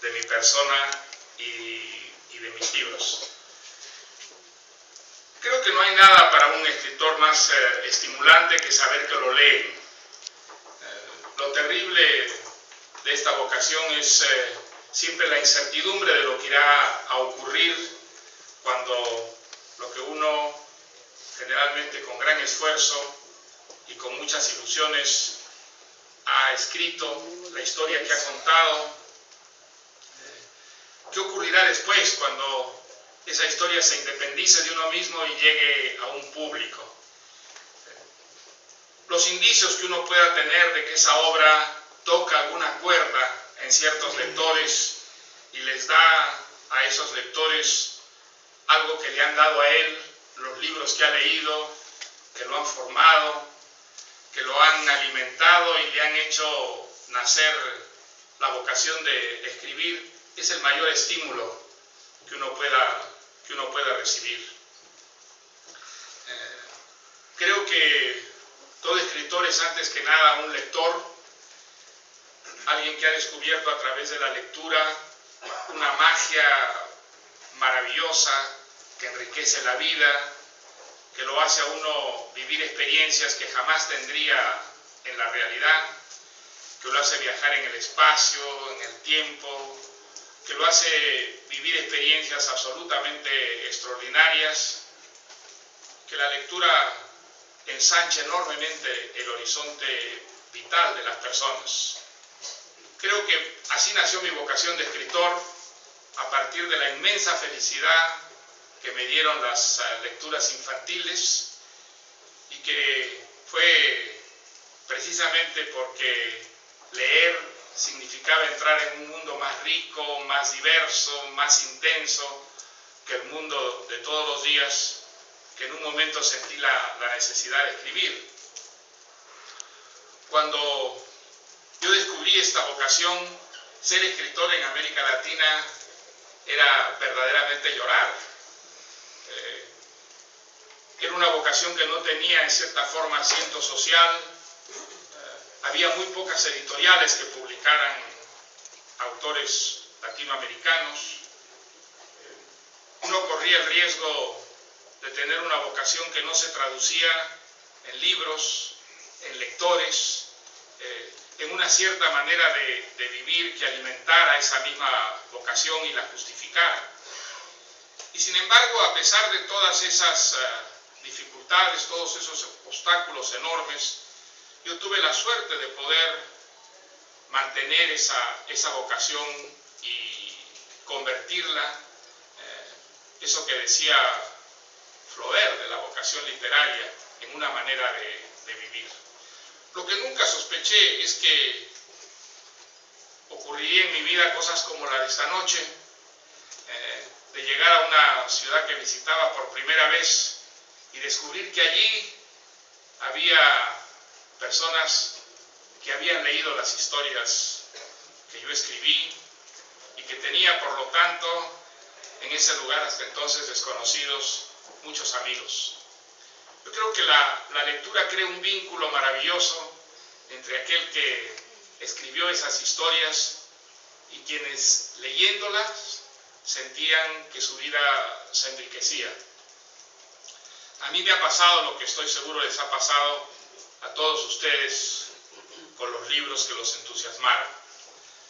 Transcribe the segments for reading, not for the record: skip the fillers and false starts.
de mi persona y de mis libros. Creo que no hay nada para un escritor más estimulante que saber que lo leen. Lo terrible de esta vocación es siempre la incertidumbre de lo que irá a ocurrir cuando lo que uno, generalmente con gran esfuerzo y con muchas ilusiones, ha escrito, la historia que ha contado, ¿qué ocurrirá después cuando esa historia se independice de uno mismo y llegue a un público? Los indicios que uno pueda tener de que esa obra toca alguna cuerda en ciertos lectores y les da a esos lectores algo que le han dado a él, los libros que ha leído, que lo han formado, que lo han alimentado y le han hecho nacer la vocación de escribir, es el mayor estímulo que uno pueda recibir. Creo que todo escritor es antes que nada un lector, alguien que ha descubierto a través de la lectura una magia maravillosa que enriquece la vida, que lo hace a uno vivir experiencias que jamás tendría en la realidad, que lo hace viajar en el espacio, en el tiempo, que lo hace vivir experiencias absolutamente extraordinarias, que la lectura ensancha enormemente el horizonte vital de las personas. Creo que así nació mi vocación de escritor, a partir de la inmensa felicidad que me dieron las lecturas infantiles, y que fue precisamente porque leer significaba entrar en un mundo más rico, más diverso, más intenso que el mundo de todos los días, que en un momento sentí la necesidad de escribir. Cuando yo descubrí esta vocación, ser escritor en América Latina era verdaderamente llorar. Era una vocación que no tenía en cierta forma asiento social. Había muy pocas editoriales que publicaran autores latinoamericanos. Uno corría el riesgo de tener una vocación que no se traducía en libros, en lectores, en una cierta manera de vivir que alimentara esa misma vocación y la justificara. Y sin embargo, a pesar de todas esas dificultades, todos esos obstáculos enormes, yo tuve la suerte de poder mantener esa vocación y convertirla, eso que decía Flaubert de la vocación literaria, en una manera de vivir. Lo que nunca sospeché es que ocurriría en mi vida cosas como la de esta noche, de llegar a una ciudad que visitaba por primera vez y descubrir que allí había personas que habían leído las historias que yo escribí y que tenía, por lo tanto, en ese lugar hasta entonces desconocidos, muchos amigos. Yo creo que la lectura crea un vínculo maravilloso entre aquel que escribió esas historias y quienes, leyéndolas, sentían que su vida se enriquecía. A mí me ha pasado lo que estoy seguro les ha pasado a todos ustedes con los libros que los entusiasmaron.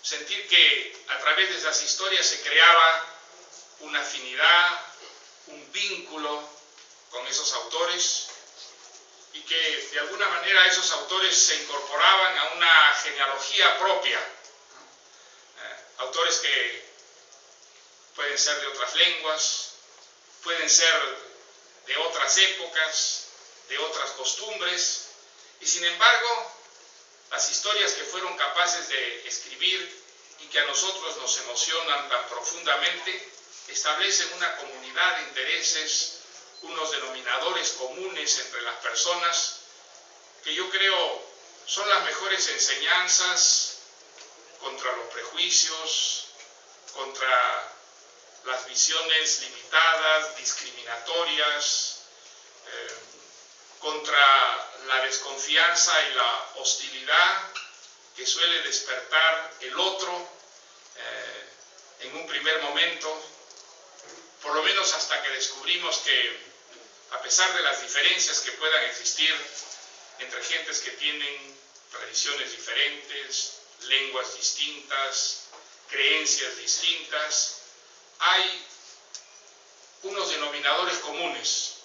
Sentir que a través de esas historias se creaba una afinidad, un vínculo con esos autores, y que de alguna manera esos autores se incorporaban a una genealogía propia. Autores que pueden ser de otras lenguas, pueden ser de otras épocas, de otras costumbres, y sin embargo, las historias que fueron capaces de escribir y que a nosotros nos emocionan tan profundamente, establecen una comunidad de intereses, unos denominadores comunes entre las personas, que yo creo son las mejores enseñanzas contra los prejuicios, contra las visiones limitadas, discriminatorias, contra la desconfianza y la hostilidad que suele despertar el otro, en un primer momento, por lo menos hasta que descubrimos que, a pesar de las diferencias que puedan existir entre gentes que tienen tradiciones diferentes, lenguas distintas, creencias distintas, hay unos denominadores comunes.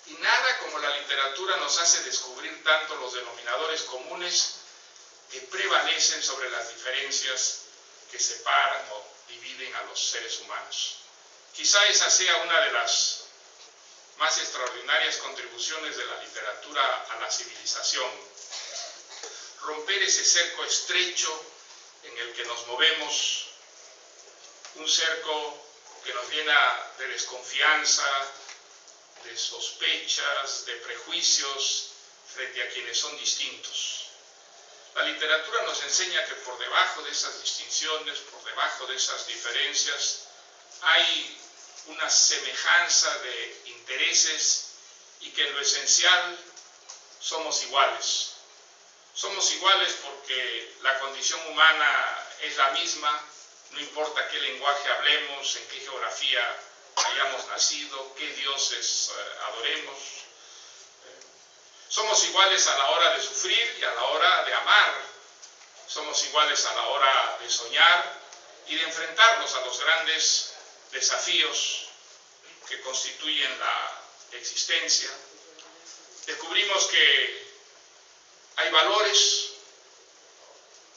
Y nada como la literatura nos hace descubrir tanto los denominadores comunes que prevalecen sobre las diferencias que separan o dividen a los seres humanos. Quizá esa sea una de las más extraordinarias contribuciones de la literatura a la civilización. Romper ese cerco estrecho en el que nos movemos, un cerco que nos llena de desconfianza, de sospechas, de prejuicios frente a quienes son distintos. La literatura nos enseña que por debajo de esas distinciones, por debajo de esas diferencias, hay una semejanza de intereses y que en lo esencial somos iguales. Somos iguales porque la condición humana es la misma, no importa qué lenguaje hablemos, en qué geografía hayamos nacido, qué dioses adoremos. Somos iguales a la hora de sufrir y a la hora de amar. Somos iguales a la hora de soñar y de enfrentarnos a los grandes desafíos que constituyen la existencia. Descubrimos que hay valores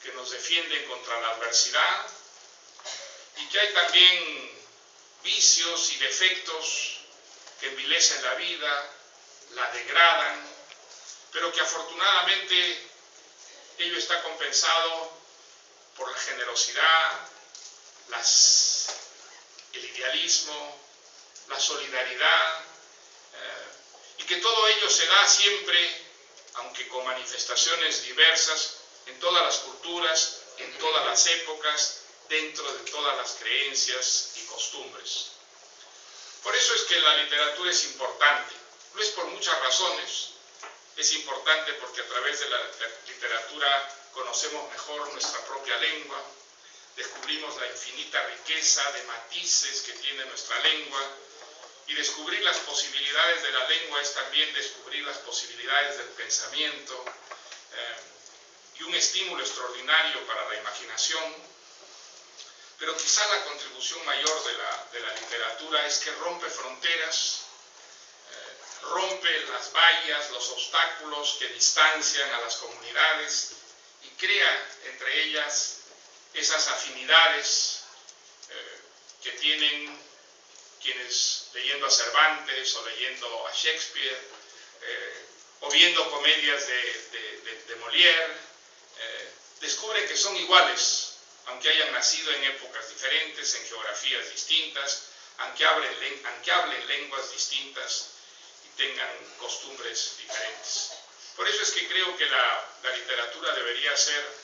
que nos defienden contra la adversidad y que hay también vicios y defectos que envilecen la vida, la degradan, pero que afortunadamente ello está compensado por la generosidad, el idealismo, la solidaridad, y que todo ello se da siempre, aunque con manifestaciones diversas, en todas las culturas, en todas las épocas, dentro de todas las creencias y costumbres. Por eso es que la literatura es importante. Lo es por muchas razones. Es importante porque a través de la literatura conocemos mejor nuestra propia lengua, descubrimos la infinita riqueza de matices que tiene nuestra lengua, y descubrir las posibilidades de la lengua es también descubrir las posibilidades del pensamiento, y un estímulo extraordinario para la imaginación. Pero quizá la contribución mayor de la literatura es que rompe fronteras, rompe las vallas, los obstáculos que distancian a las comunidades y crea entre ellas esas afinidades que tienen quienes, leyendo a Cervantes o leyendo a Shakespeare, o viendo comedias de Molière, descubren que son iguales, aunque hayan nacido en épocas diferentes, en geografías distintas, aunque hablen lenguas distintas y tengan costumbres diferentes. Por eso es que creo que la literatura debería ser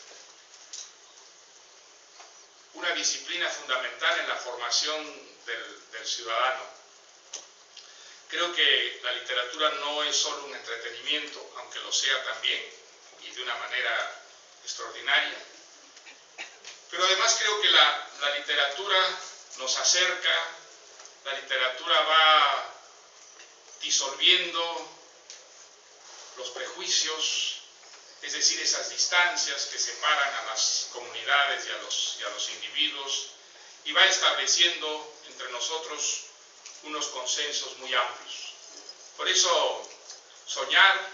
una disciplina fundamental en la formación del ciudadano. Creo que la literatura no es solo un entretenimiento, aunque lo sea también, y de una manera extraordinaria, pero además creo que la literatura nos acerca, la literatura va disolviendo los prejuicios, es decir, esas distancias que separan a las comunidades y a los individuos, y va estableciendo entre nosotros unos consensos muy amplios. Por eso, soñar,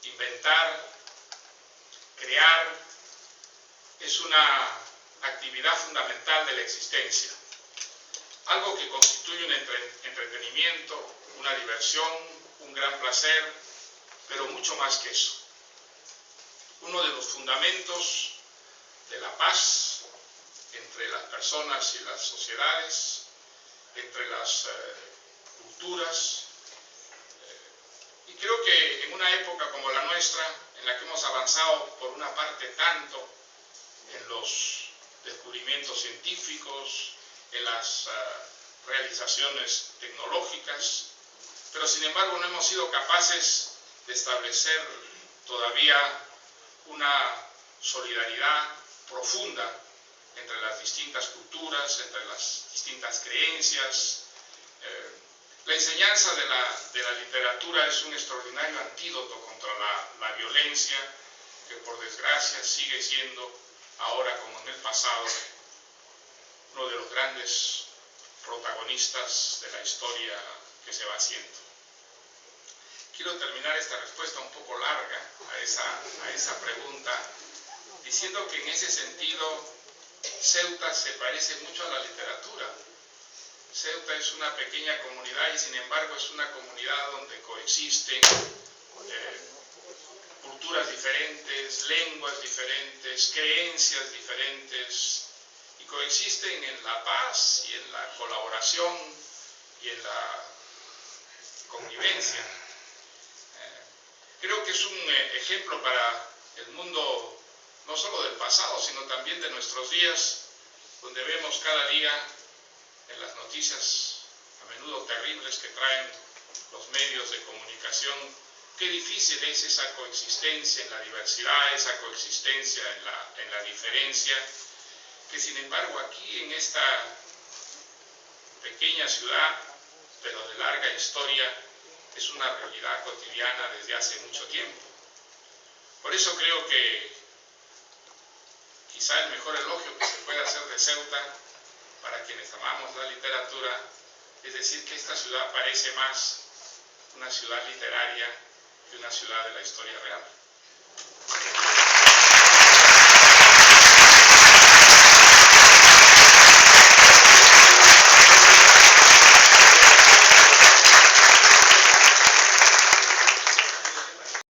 inventar, crear, es una actividad fundamental de la existencia. Algo que constituye un entretenimiento, una diversión, un gran placer, pero mucho más que eso. Uno de los fundamentos de la paz entre las personas y las sociedades, entre las culturas. Y creo que en una época como la nuestra, en la que hemos avanzado por una parte tanto en los descubrimientos científicos, en las realizaciones tecnológicas, pero sin embargo no hemos sido capaces de establecer todavía una solidaridad profunda entre las distintas culturas, entre las distintas creencias. La enseñanza de la literatura es un extraordinario antídoto contra la violencia, que por desgracia sigue siendo, ahora como en el pasado, uno de los grandes protagonistas de la historia que se va haciendo. Quiero terminar esta respuesta un poco larga a esa pregunta, diciendo que en ese sentido Ceuta se parece mucho a la literatura. Ceuta es una pequeña comunidad y sin embargo es una comunidad donde coexisten culturas diferentes, lenguas diferentes, creencias diferentes, y coexisten en la paz y en la colaboración y en la convivencia. Creo que es un ejemplo para el mundo, no solo del pasado, sino también de nuestros días, donde vemos cada día en las noticias a menudo terribles que traen los medios de comunicación, qué difícil es esa coexistencia en la diversidad, esa coexistencia en la diferencia, que sin embargo aquí en esta pequeña ciudad, pero de larga historia, es una realidad cotidiana desde hace mucho tiempo. Por eso creo que quizá el mejor elogio que se puede hacer de Ceuta, para quienes amamos la literatura, es decir que esta ciudad parece más una ciudad literaria que una ciudad de la historia real.